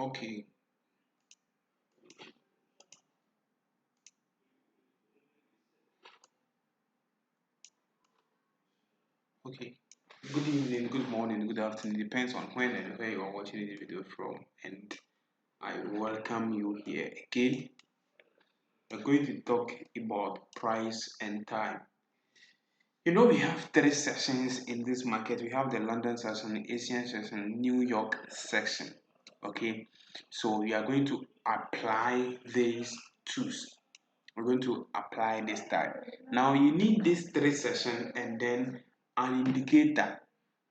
Okay, okay. Good evening, good morning, good afternoon. Depends on when and where you are watching this video from. And I welcome you here again. We're going to talk about price and time. We have three sections in this market. We have the London section, Asian section, New York section. Okay, so we are going to apply these tools. We're going to apply this type. Now you need this three session and then an indicator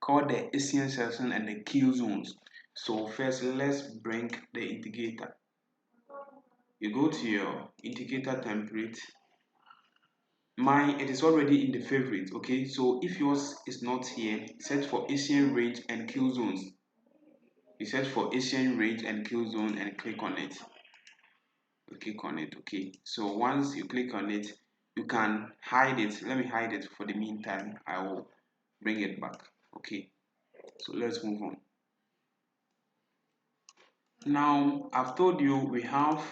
called the Asian session and the kill zones. So first let's bring the indicator. You go to your indicator template. Mine, it is already in the favorite. Okay, so if yours is not here, search for Asian range and kill zones. You search for Asian range and kill zone and click on it. Okay, so once you click on it, you can hide it. Let me hide it for the meantime. I will bring it back. Okay, so let's move on. Now I've told you we have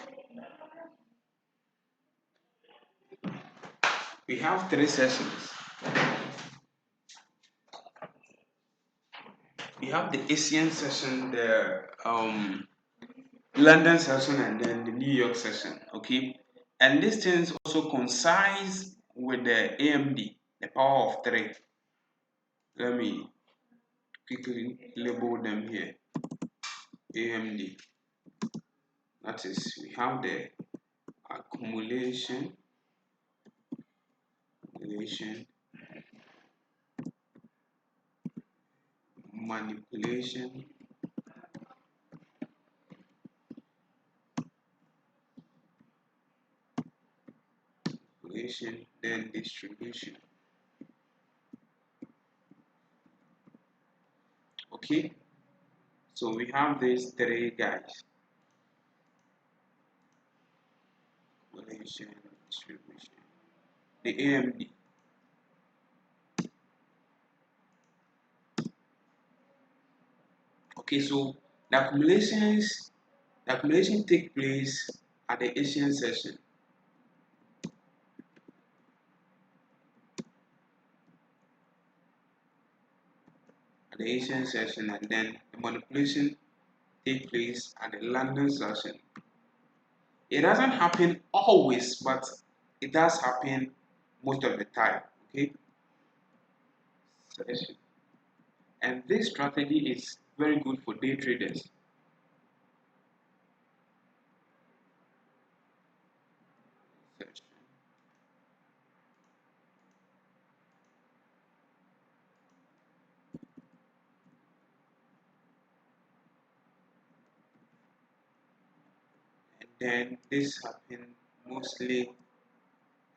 three sessions. We have the Asian session, the London session, and then the New York session. Okay, and these things also coincide with the AMD, the power of three. Let me quickly label them here. AMD. That is, we have the accumulation, accumulation, manipulation, manipulation, then distribution. Okay, so we have these three guys: accumulation, distribution, the AMD. Okay, so the accumulation take place at the Asian session. At the Asian session, and then the manipulation take place at the London session. It doesn't happen always, but it does happen most of the time. Okay, session. And this strategy is very good for day traders. Session. And then this happen mostly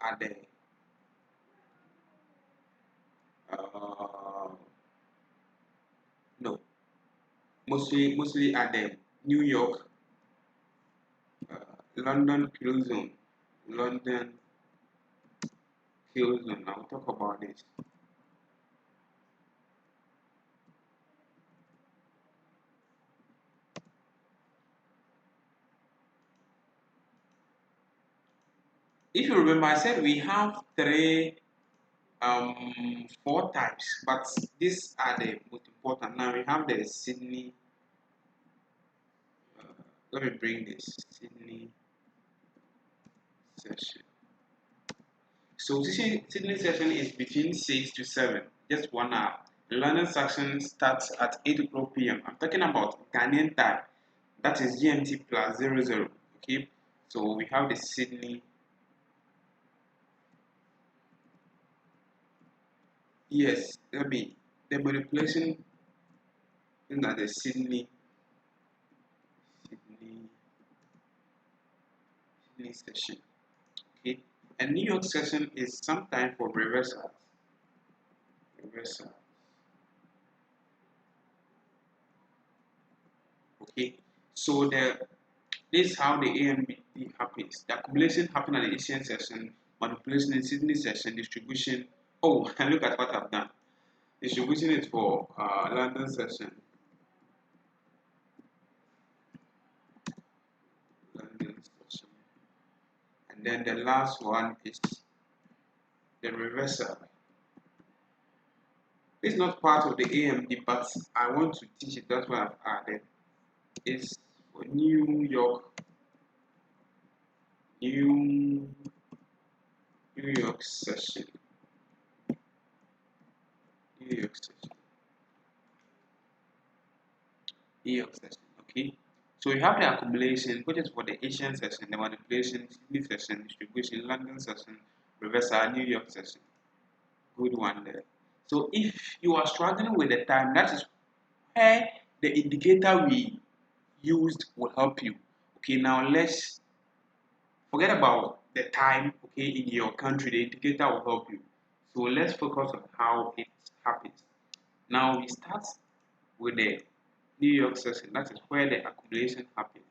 at the uh, no, mostly at the New York, London kill zone, London kill zone. I'll talk about this. If you remember, I said we have four types, but these are the most important. Now we have the Sydney. Uh, Let me bring this Sydney session. So Sydney session is between 6 to 7, just 1 hour. The London section starts at 8 o'clock p.m. I'm talking about Ghanaian time. That is GMT plus 00. Okay, so we have the Sydney. Yes, let me. The manipulation in that the Sydney, Sydney session. Okay, and New York session is sometime for reversals. Reversal. Okay, so this is how the AMB happens. The accumulation happens at the Asian session, manipulation in Sydney session, distribution. Oh, and look at what I've done. Distribution is for London session. And then the last one is the reversal. It's not part of the AMD, but I want to teach it. That's why I've added. It's for New New York session. New York session. New York session. Okay. So you have the accumulation, which is for the Asian session, the manipulation, Sydney session, distribution, London session, reversal, New York session. Good one there. So if you are struggling with the time, that is where the indicator we used will help you. Okay, now let's forget about the time, okay, in your country. The indicator will help you. So let's focus on how it happens. Now we start with the New York session. That is where the accumulation happens.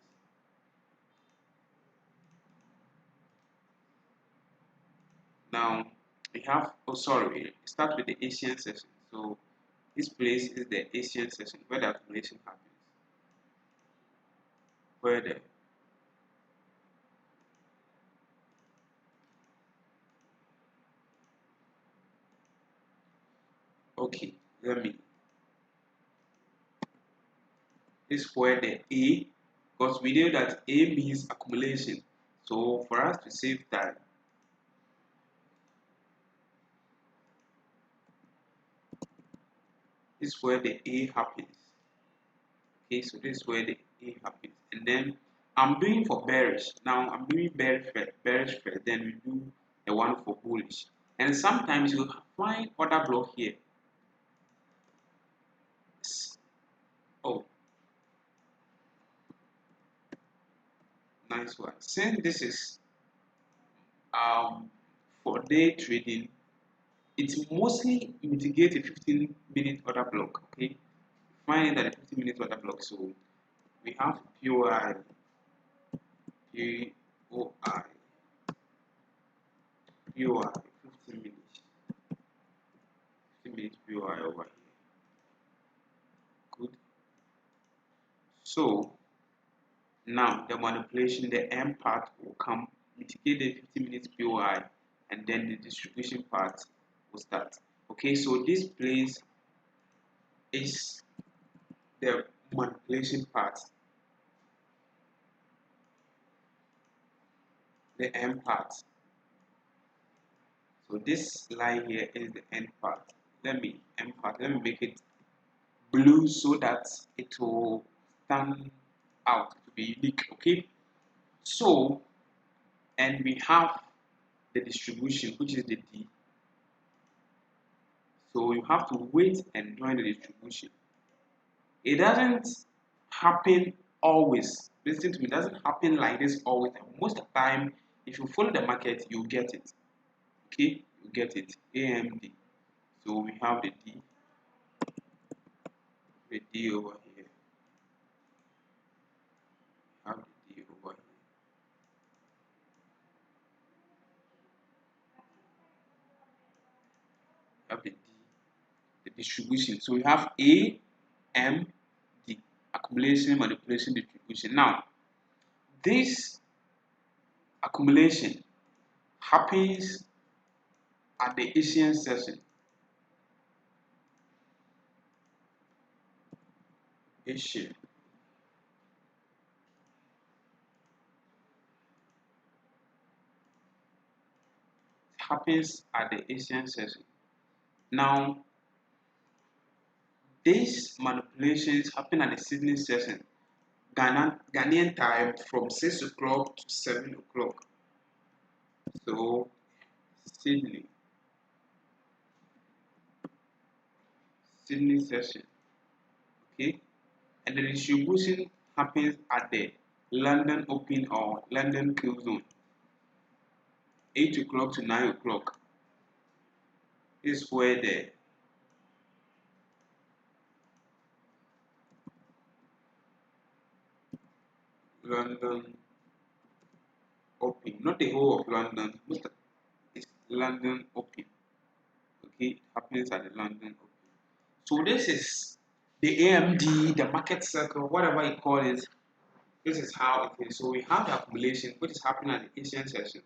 Now we have, oh sorry, start with the Asian session. So this place is the Asian session where the accumulation happens. Where the okay, let me this is where the A, because we know that A means accumulation. So for us to save time, this is where the A happens. Okay, so this is where the A happens. And then I'm doing for bearish. Now I'm doing bearish first, then we do the one for bullish. And sometimes you find other block here. Oh, nice one. Since this is for day trading, it mostly mitigate a 15-minute order block. Okay, find that a 15-minute order block. So we have POI, POI, POI, 15 minutes, 15 minutes POI over here. Good. So now the manipulation, the M part will come, mitigate the 15 minutes POI, and then the distribution part will start. Okay, so this place is the manipulation part, the M part. So this line here is the end part. Let me make it blue so that it will stand out to be unique. Okay. So and we have the distribution, which is the D. So you have to wait and join the distribution. It doesn't happen always. Listen to me, it doesn't happen like this always. Most of the time, if you follow the market, you get it. Okay, you get it. AMD. So we have the D over here. Have the D over here. Have the distribution. So we have A, M, D. Accumulation, manipulation, distribution. Now, this accumulation happens at the Asian session. Asian. Happens at the Asian session. Now, these manipulations happen at the Sydney session, Ghanaian time from 6 o'clock to 7 o'clock. So, Sydney session, okay? And the distribution happens at the London Open or London Kill Zone, 8 o'clock to 9 o'clock. This is where the London Open, not the whole of London, most of it's London Open. Okay, it happens at the London Open. So this is the AMD, the market circle, whatever you call it. This is how it is. So we have the accumulation, which is happening at the Asian session.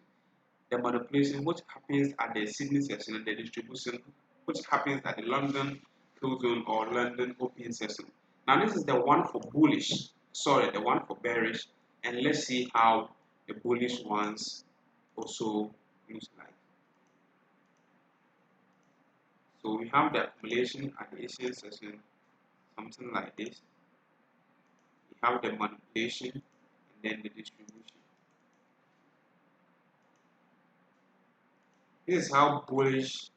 the manipulation which happens at the Sydney session and the distribution which happens at the London close zone or London open session. Now this is the one for bullish, sorry, the one for bearish, and let's see how the bullish ones also looks like. So we have the accumulation at the Asian session, something like this. We have the manipulation and then the distribution. This is how bullish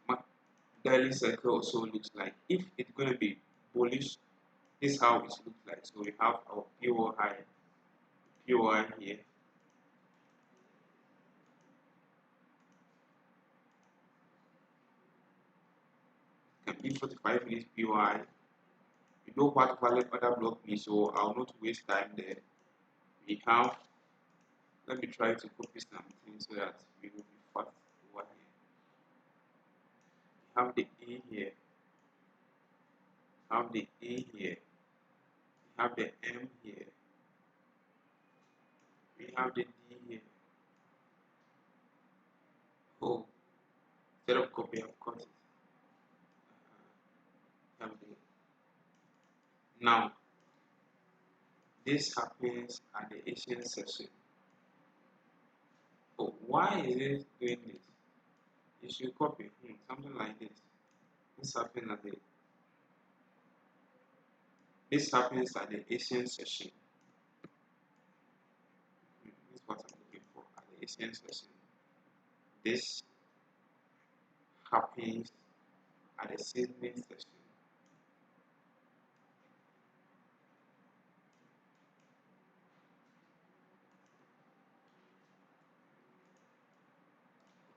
daily cycle also looks like. If it's going to be bullish, this is how it looks like. So we have our POI here. Can be 45 minutes POI. You know what valid order block means, so I'll not waste time there. We have, let me try to copy something so that we will be fast over here. We have the A here, we have the A here, we have the M here, we have the D here. Oh, instead of copy, I've cut it. Have the, now, this happens at the Asian session. Oh, why is it doing this? You should copy something like this. This happens at the Asian session. This is what I'm looking for at the Asian session. This happens at the Sydney session.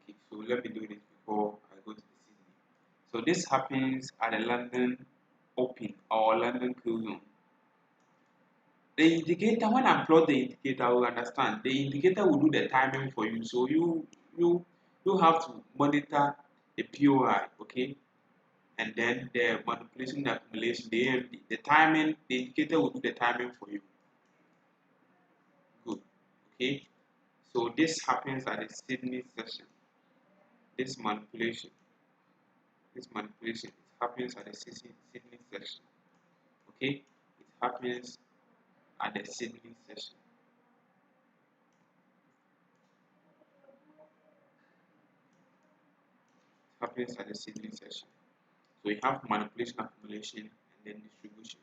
Okay, so let me do this before I go to the Sydney. So this happens at the London Open or London Close Zone. The indicator, when I plot the indicator, I will understand. The indicator will do the timing for you. So you have to monitor the POI, okay? And then the manipulation, the accumulation, the AMD, the timing, the indicator will do the timing for you. Good. Okay. So this happens at the Sydney session. This manipulation. This manipulation it happens at the Sydney session. Okay? It happens at the Sydney session. It happens at the Sydney session. So we have manipulation, accumulation, and then distribution.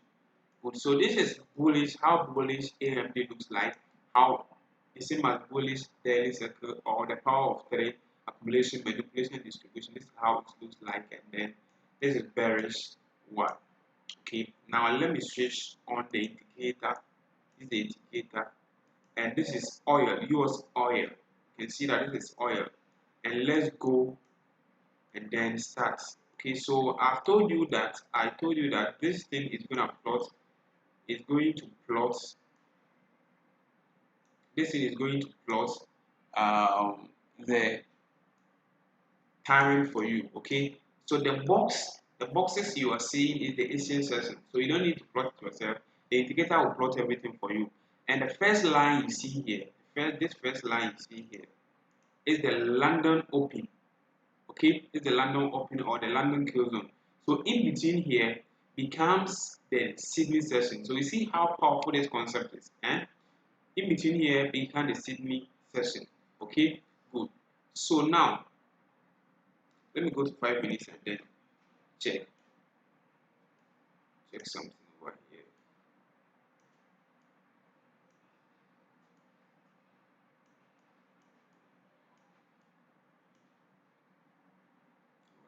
Good. So this is bullish, how bullish AMD looks like, how the same as bullish daily cycle or the power of three, accumulation, manipulation, distribution. This is how it looks like, and then this is bearish one. Okay, now let me switch on the indicator. This is the indicator, and this is oil, US oil. You can see that this is oil, and let's go and then start. Okay, so I told you that this thing is going to plot this thing is going to plot the timing for you. Okay, so the boxes you are seeing is the Asian session, so you don't need to plot it yourself. The indicator will plot everything for you. And the first line you see here, this first line you see here is the London Open. Okay, it's the London Open or the London Close Zone. So in between here becomes the Sydney session. So you see how powerful this concept is. In between here becomes the Sydney session. Okay, good. So now let me go to 5 minutes and then check something over here.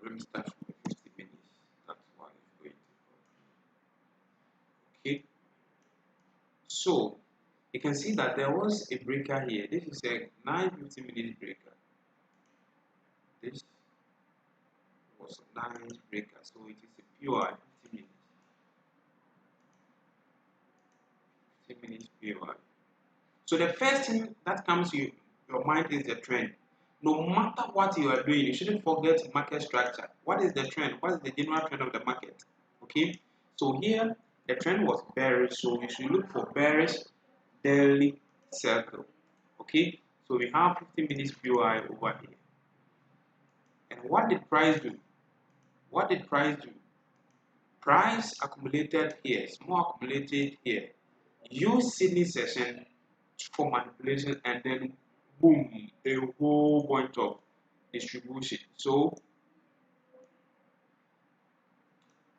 Let me start from 50 minutes. That's why it's going to. Okay, so you can see that there was a breaker here. This is a 9-50 minute breaker. This was a 9 breaker, so it is a pure 50 minutes. 50 minutes pure. So the first thing that comes to your mind is the trend. No matter what you are doing, you shouldn't forget market structure. What is the trend? What is the general trend of the market? Okay, so here the trend was bearish, so you should look for bearish daily circle. Okay, So we have 50 minutes POI over here. And what did price do? What did price do? Price accumulated here, small accumulated here. Use Sydney session for manipulation and then boom, a whole bunch of distribution. So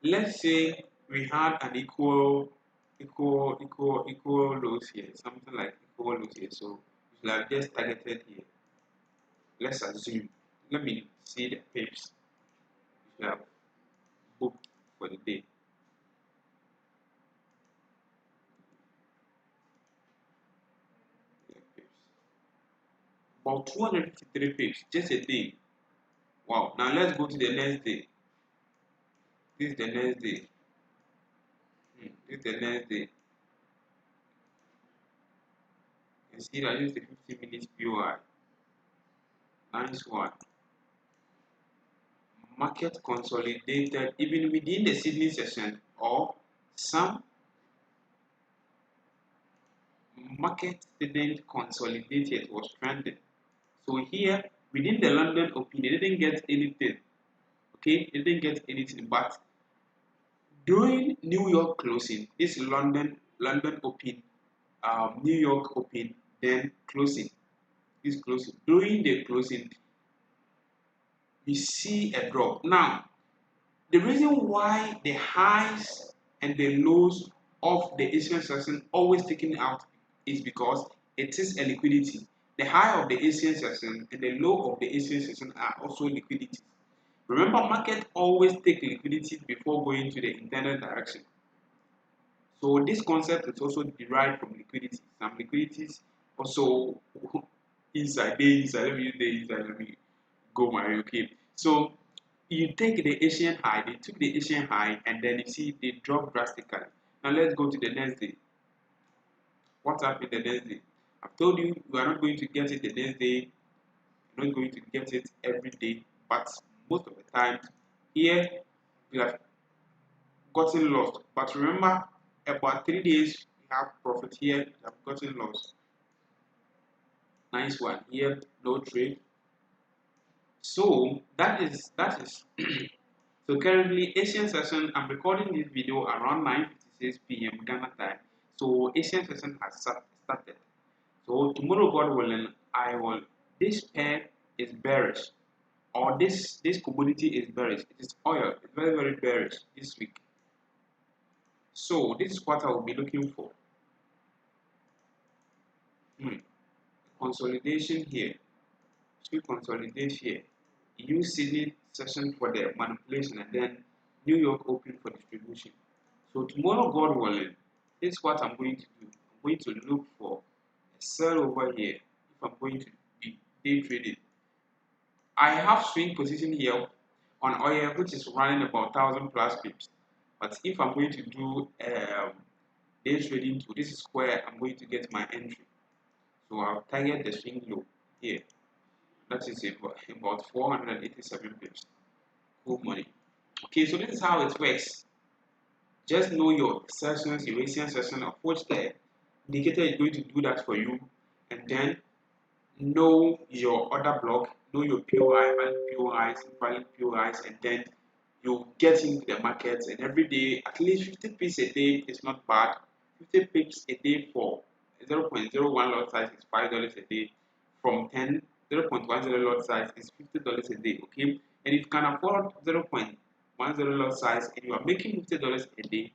let's say we had an equal lows here, something like equal lows here. So we should have just targeted here. Let's assume, let me see the pips we should have booked for the day. About 253 pips, just a day. Wow. Now let's go to the next day. This is the next day. This is the next day. You see that this is the 50 minutes POI. Nice one. Market consolidated even within the Sydney session, or some market didn't consolidate yet, was trending. So here within the London Open, they didn't get anything. Okay, they didn't get anything, but during New York closing, this London Open, New York Open, then closing. This closing. During the closing, we see a drop. Now, the reason why the highs and the lows of the Asian session always taken out is because it is a liquidity. The high of the Asian session and the low of the Asian session are also liquidity. Remember, market always take liquidity before going to the internal direction. So this concept is also derived from liquidity. Some liquidities also inside, let me use the inside, let me go my okay. So you take the Asian high, they took the Asian high, and then you see they drop drastically. Now let's go to the next day. What happened the next day? I've told you we are not going to get it the next day, you're not going to get it every day, but most of the time here we have gotten lost. But remember, about 3 days we have profit, here we have gotten lost. Nice one. Here no trade. So that is so currently Asian session, I'm recording this video around 9:56 p.m. Ghana time. So Asian session has started. So tomorrow, God willing, I will, this pair is bearish, or this commodity is bearish. It is oil. It's very bearish this week. So this is what I will be looking for. Consolidation here. Should consolidate here. Use Sydney session for the manipulation, and then New York Open for distribution. So tomorrow, God willing, this is what I'm going to do. I'm going to look for a sell over here if I'm going to be day trading. I have swing position here on oil, which is running about 1,000+ pips. But if I'm going to do day trading to this is where I'm going to get my entry. So I'll target the swing low here. That is about 487 pips. Cool money. Okay, so this is how it works. Just know your sessions, your Asian session, of which the indicator is going to do that for you, and then know your order block, know your POI, valid POIs, and then you get into the markets. And every day, at least 50 pips a day is not bad. 50 pips a day for 0.01 lot size is $5 a day. From 0.10 lot size is $50 a day. Okay, and if you can afford 0.10 lot size and you are making $50 a day,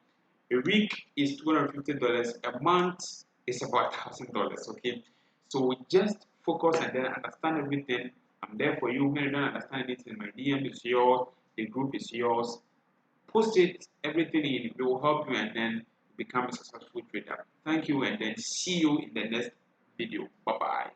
a week is $250. A month is about $1,000. Okay, so just focus and then understand everything. I'm there for you. When you don't understand anything, my DM is yours, the group is yours. Post it, everything in, it will help you and then become a successful trader. Thank you, and then see you in the next video. Bye bye.